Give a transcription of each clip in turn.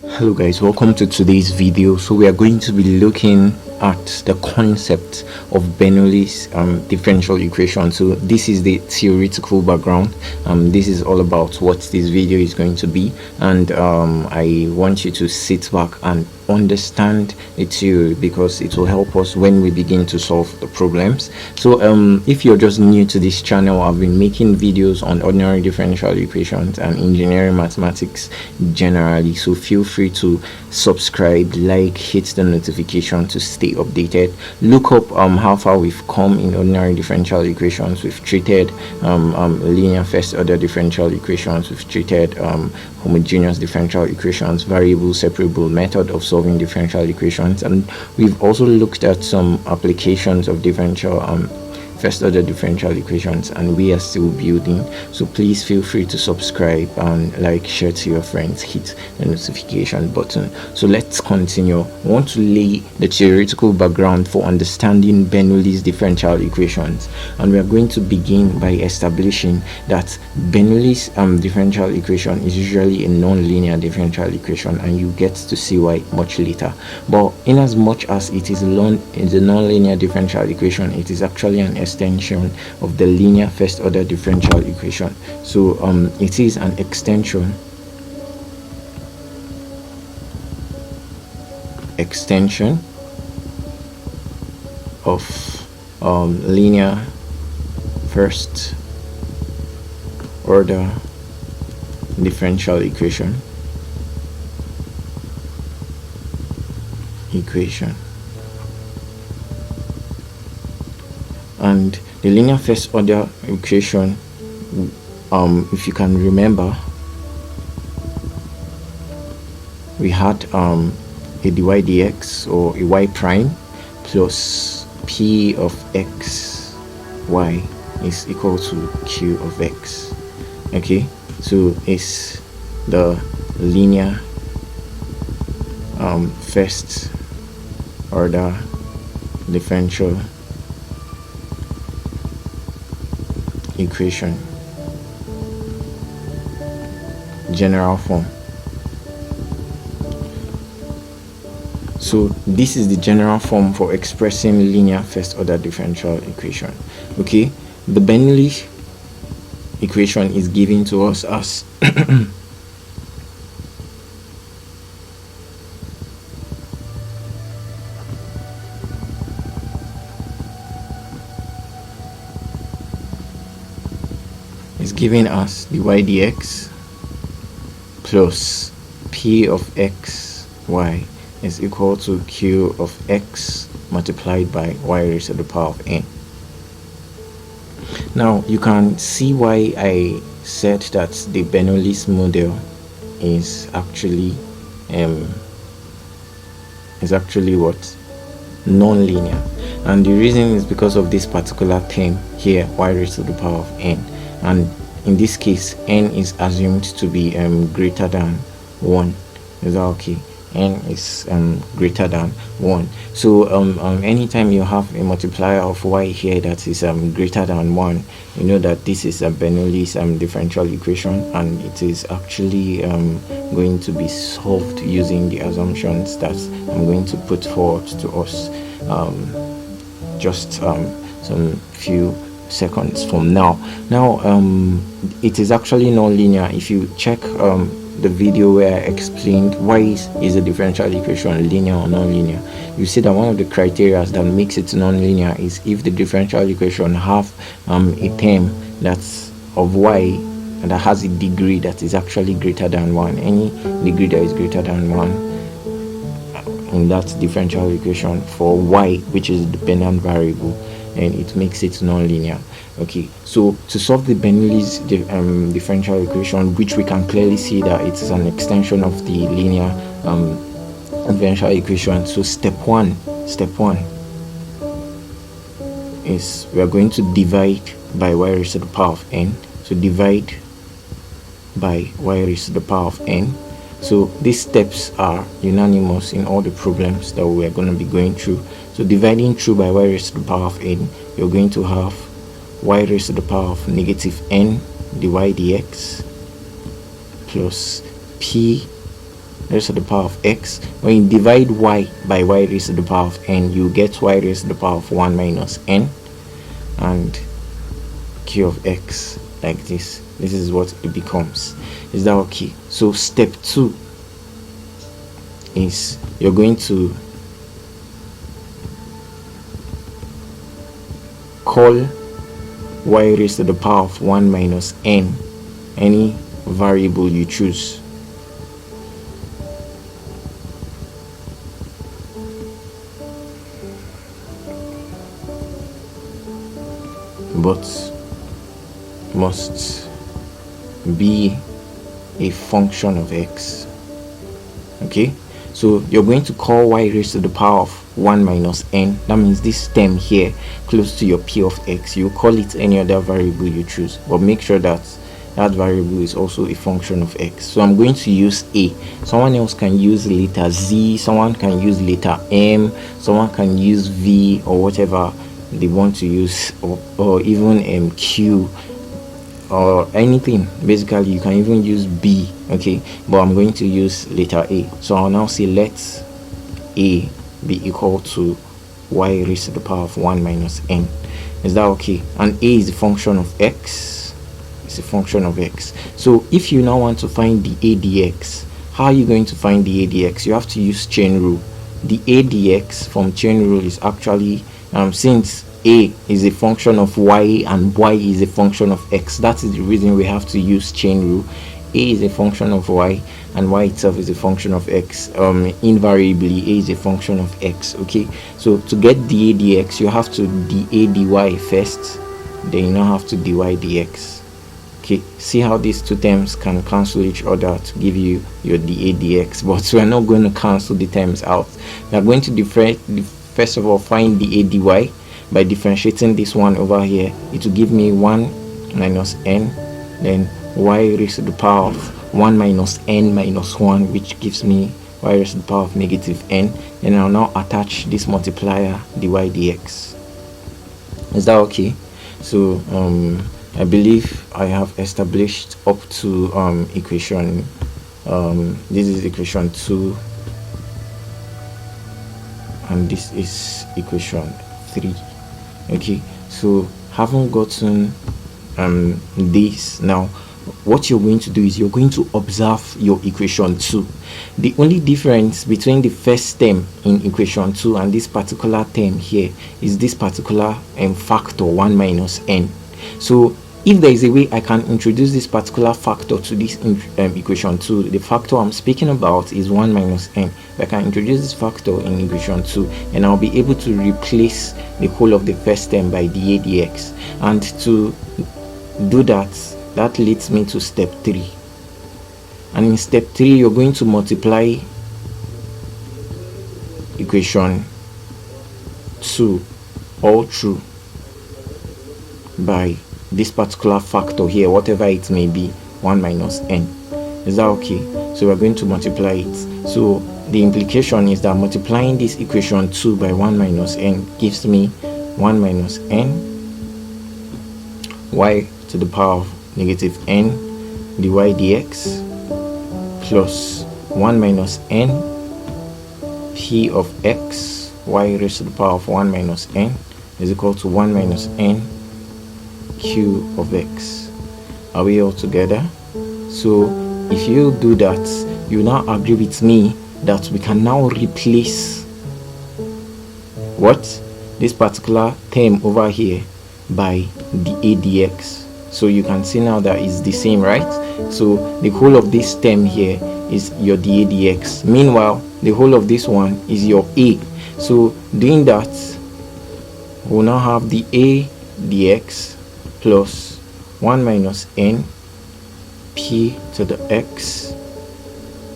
Hello guys, welcome to today's video. So we are going to be looking at the concept of Bernoulli's differential equation. So this is the theoretical background. This is all about what this video is going to be, and I want you to sit back and understand the theory because it will help us when we begin to solve the problems. So if you're just new to this channel, I've been making videos on ordinary differential equations and engineering mathematics generally, so feel free to subscribe, like, hit the notification to stay updated. Look up how far we've come in ordinary differential equations. We've treated linear first order differential equations, we've treated homogeneous differential equations, variable separable method of solving differential equations, and we've also looked at some applications of differential first order differential equations, and we are still building. So please feel free to subscribe and like, share to your friends, hit the notification button. So let's continue. I want to lay the theoretical background for understanding Bernoulli's differential equations, and we are going to begin by establishing that Bernoulli's differential equation is usually a non-linear differential equation, and you get to see why much later. But in as much as it is a non-linear differential equation, it is actually an extension of the linear first order differential equation. So it is an extension of linear first order differential equation. And the linear first order equation, if you can remember, we had a dy dx or a y prime plus p of x y is equal to q of x. Okay, so it's the linear first order differential equation, general form. So this is the general form for expressing linear first order differential equation. Okay, the Bernoulli equation is given to us as giving us dy dx plus p of x y is equal to q of x multiplied by y raised to the power of n. Now you can see why I said that the Bernoulli's model is actually what? Non-linear, and the reason is because of this particular term here, y raised to the power of n, and in this case n is assumed to be greater than 1. Is that okay? N is greater than 1. So anytime you have a multiplier of y here that is greater than 1, you know that this is a Bernoulli's differential equation, and it is actually going to be solved using the assumptions that I'm going to put forward to us just some few seconds from now. It is actually non-linear. If you check the video where I explained why is a differential equation linear or non-linear, you see that one of the criteria that makes it non-linear is if the differential equation have a term that's of y and that has a degree that is actually greater than 1. Any degree that is greater than 1 in that differential equation for y, which is the dependent variable, and it makes it non-linear. Okay, so to solve the Bernoulli's differential equation, which we can clearly see that it is an extension of the linear differential equation, so step one is we are going to divide by y raised to the power of n. So divide by y raised to the power of n. So these steps are unanimous in all the problems that we are going to be going through. So dividing through by y raised to the power of n, you're going to have y raised to the power of negative n dy dx plus p raised to the power of x. When you divide y by y raised to the power of n, you get y raised to the power of 1 minus n and q of x, like this. This is what it becomes. Is that okay? So step 2 is you're going to call y raised to the power of 1 minus n any variable you choose. But must be a function of x. Okay, so you're going to call y raised to the power of 1 minus n. That means this term here close to your p of x, you call it any other variable you choose, but make sure that that variable is also a function of x. So I'm going to use a. Someone else can use letter z, someone can use letter m, someone can use v, or whatever they want to use, or even q or anything. Basically you can even use b. Okay, but I'm going to use letter a. So I'll now say let a be equal to y raised to the power of 1 minus n. Is that okay? And a is a function of x. It's a function of x. So if you now want to find the adx, how are you going to find the adx? You have to use chain rule. The adx from chain rule is actually since a is a function of y and y is a function of x, that is the reason we have to use chain rule. A is a function of y and y itself is a function of x. Invariably a is a function of x. Okay, so to get the adx, you have to dA dy first, then you now have to dy dx. Okay, see how these two terms can cancel each other to give you your dA dx, but we're not going to cancel the terms out. We are going to first of all find dA dy by differentiating this one over here. It will give me 1 minus n, then y raised to the power of 1 minus n minus 1, which gives me y raised to the power of negative n. Then I'll now attach this multiplier dy dx. Is that okay? So I believe I have established up to equation this is equation 2 and this is equation 3. Okay, so having gotten this, now what you're going to do is you're going to observe your equation 2. The only difference between the first term in equation 2 and this particular term here is this particular factor 1 minus n. So if there is a way I can introduce this particular factor to this equation 2, the factor I'm speaking about is 1 minus n. I can introduce this factor in equation 2 and I'll be able to replace the whole of the first term by dA dx. And to do that, that leads me to step 3. And in step 3 you're going to multiply equation 2 all through by this particular factor here, whatever it may be, 1 minus n. Is that okay? So we're going to multiply it. So the implication is that multiplying this equation 2 by 1 minus n gives me 1 minus n y to the power of negative n dy dx plus 1 minus n p of x y raised to the power of 1 minus n is equal to 1 minus n q of x. Are we all together? So if you do that, you now agree with me that we can now replace what this particular term over here by the adx. So you can see now that it's the same, right? So the whole of this term here is your dA dx. Meanwhile, the whole of this one is your a. So doing that, we'll now have the a dx plus 1 minus n p to the x.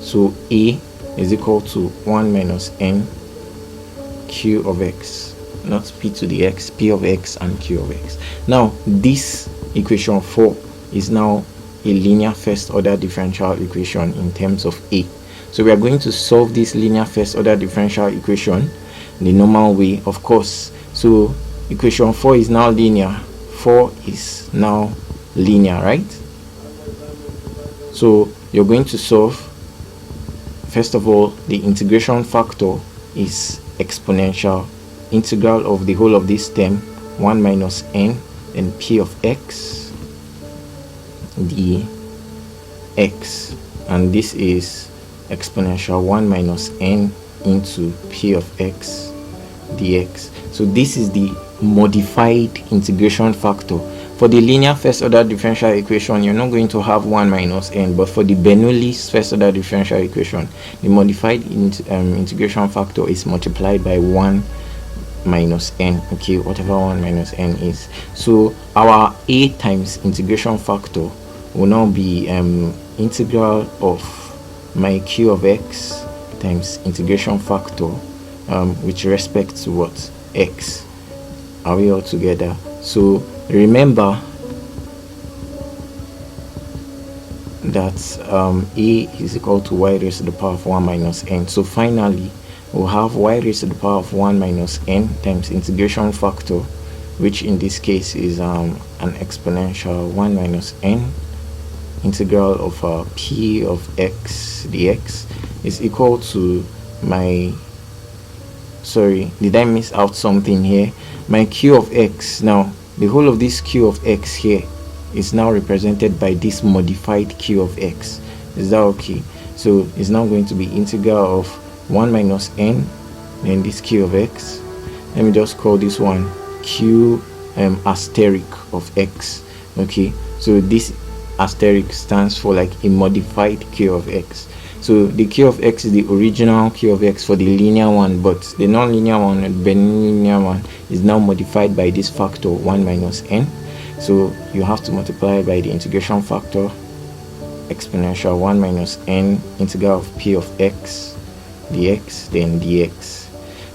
So a is equal to 1 minus n q of x, not p to the x, p of x and q of x. Now this equation 4 is now a linear first order differential equation in terms of a. So we are going to solve this linear first order differential equation the normal way, of course. So equation 4 is now linear, 4 is now linear, right? So you're going to solve first of all, the integration factor is exponential. Integral of the whole of this term, 1 minus n, then p of x dx, and this is exponential 1 minus n into p of x dx. So this is the modified integration factor. For the linear first order differential equation, you're not going to have 1 minus n, but for the Bernoulli's first order differential equation, the modified integration factor is multiplied by 1 minus n, okay, whatever 1 minus n is. So our a times integration factor will now be integral of my q of x times integration factor with respect to what? X. Are we all together? So remember that a is equal to y raised to the power of 1 minus n. So finally we'll have y raised to the power of 1 minus n times integration factor, which in this case is an exponential 1 minus n integral of p of x dx is equal to my, sorry, did I miss out something here? My q of x. Now the whole of this q of x here is now represented by this modified q of x. Is that okay? So it's now going to be integral of 1 minus n, then this q of x. Let me just call this one q asterisk of x. Okay, so this asterisk stands for like a modified q of x. So the q of x is the original q of x for the linear one, but the non-linear one, the linear one, is now modified by this factor 1 minus n. So you have to multiply by the integration factor exponential 1 minus n integral of p of x dx, then dx.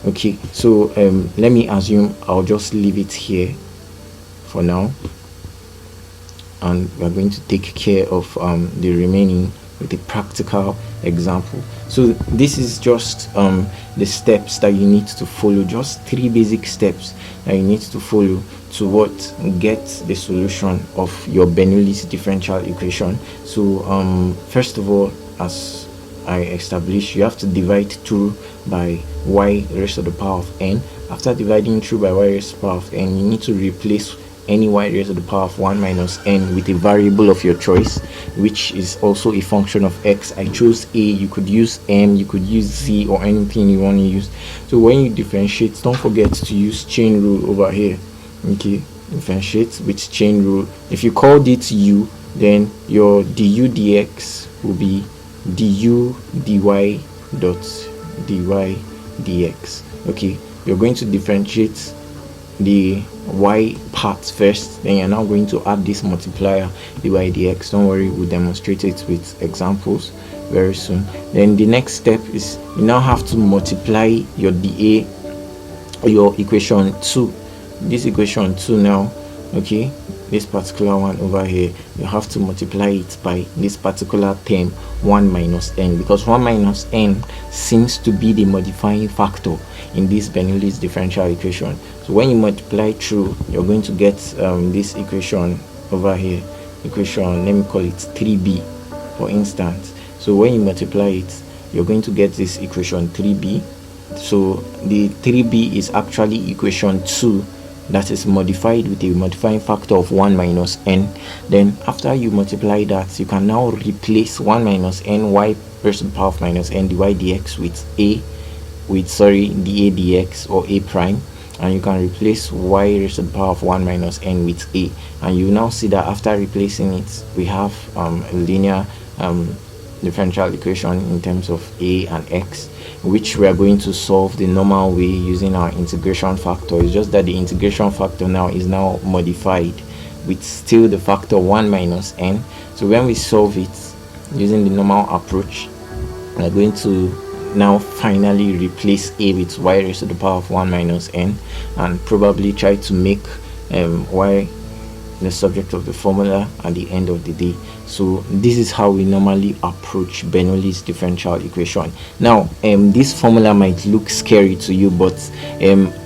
Okay, so let me assume I'll just leave it here for now, and we're going to take care of the remaining with a practical example. So this is just the steps that you need to follow, just 3 basic steps that you need to follow to what get the solution of your Bernoulli's differential equation. So first of all, as I established, you have to divide through by y raised to the power of n. After dividing through by y raised to the power of n, you need to replace any y raised to the power of 1 minus n with a variable of your choice, which is also a function of x. I chose a. You could use m, you could use z, or anything you want to use. So when you differentiate, don't forget to use chain rule over here. Okay, differentiate with chain rule. If you called it u, then your du dx will be du dy dot dy dx. Okay, you're going to differentiate the y part first, then you're now going to add this multiplier dy dx. Don't worry, we'll demonstrate it with examples very soon. Then the next step is you now have to multiply your dA, your equation 2, this equation 2 now. Okay, this particular one over here, you have to multiply it by this particular term 1 minus n, because 1 minus n seems to be the modifying factor in this Bernoulli's differential equation. So when you multiply through, you're going to get this equation over here, equation, let me call it 3b for instance. So when you multiply it, you're going to get this equation 3b. So the 3b is actually equation 2 that is modified with a modifying factor of 1 minus n. Then after you multiply that, you can now replace 1 minus n y raised to the power of minus n dy dx with a, with sorry dA dx or a prime, and you can replace y raised to the power of 1 minus n with a, and you now see that after replacing it, we have a linear differential equation in terms of a and x, which we are going to solve the normal way using our integration factor. It's just that the integration factor now is now modified with still the factor 1 minus n. So when we solve it using the normal approach, we're going to now finally replace a with y raised to the power of 1 minus n, and probably try to make y the subject of the formula at the end of the day. So this is how we normally approach Bernoulli's differential equation. Now this formula might look scary to you, but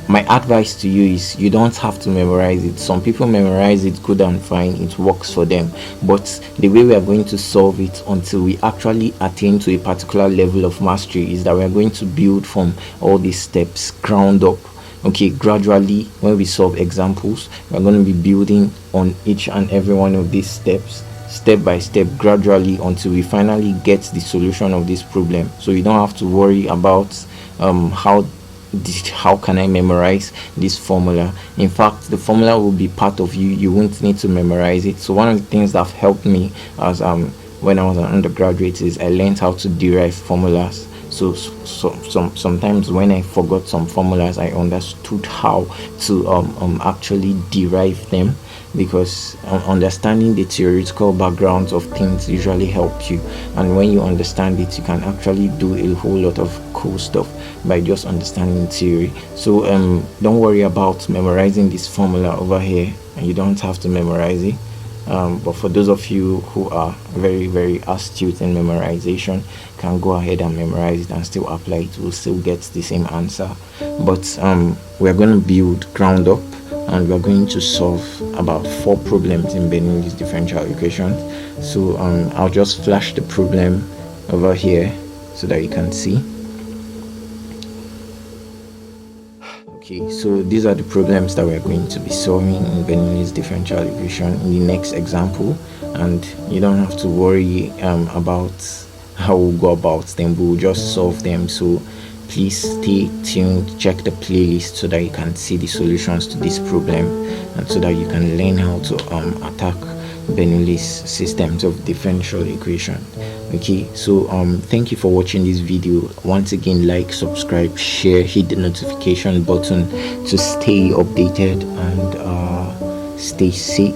my advice to you is you don't have to memorize it. Some people memorize it, good and fine, it works for them, but the way we are going to solve it until we actually attain to a particular level of mastery is that we are going to build from all these steps ground up. Okay, gradually when we solve examples, we're going to be building on each and every one of these steps, step by step, gradually, until we finally get the solution of this problem. So you don't have to worry about how can I memorize this formula. In fact, the formula will be part of you. You won't need to memorize it. So one of the things that have helped me as when I was an undergraduate is I learned how to derive formulas. So sometimes when I forgot some formulas, I understood how to actually derive them, because understanding the theoretical backgrounds of things usually helps you, and when you understand it, you can actually do a whole lot of cool stuff by just understanding theory. So don't worry about memorizing this formula over here, and you don't have to memorize it. But for those of you who are very, very astute in memorization, can go ahead and memorize it and still apply it. We'll still get the same answer. But we're going to build ground up, and we're going to solve about 4 problems in Bernoulli's differential equation. So I'll just flash the problem over here so that you can see. Okay, so these are the problems that we're going to be solving in Bernoulli's differential equation in the next example, and you don't have to worry about how we'll go about them. We'll just solve them. So please stay tuned, check the playlist so that you can see the solutions to this problem, and so that you can learn how to attack Bernoulli's systems of differential equation. Okay, so thank you for watching this video. Once again, like, subscribe, share, hit the notification button to stay updated and stay safe.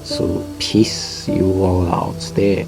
So peace you all out there.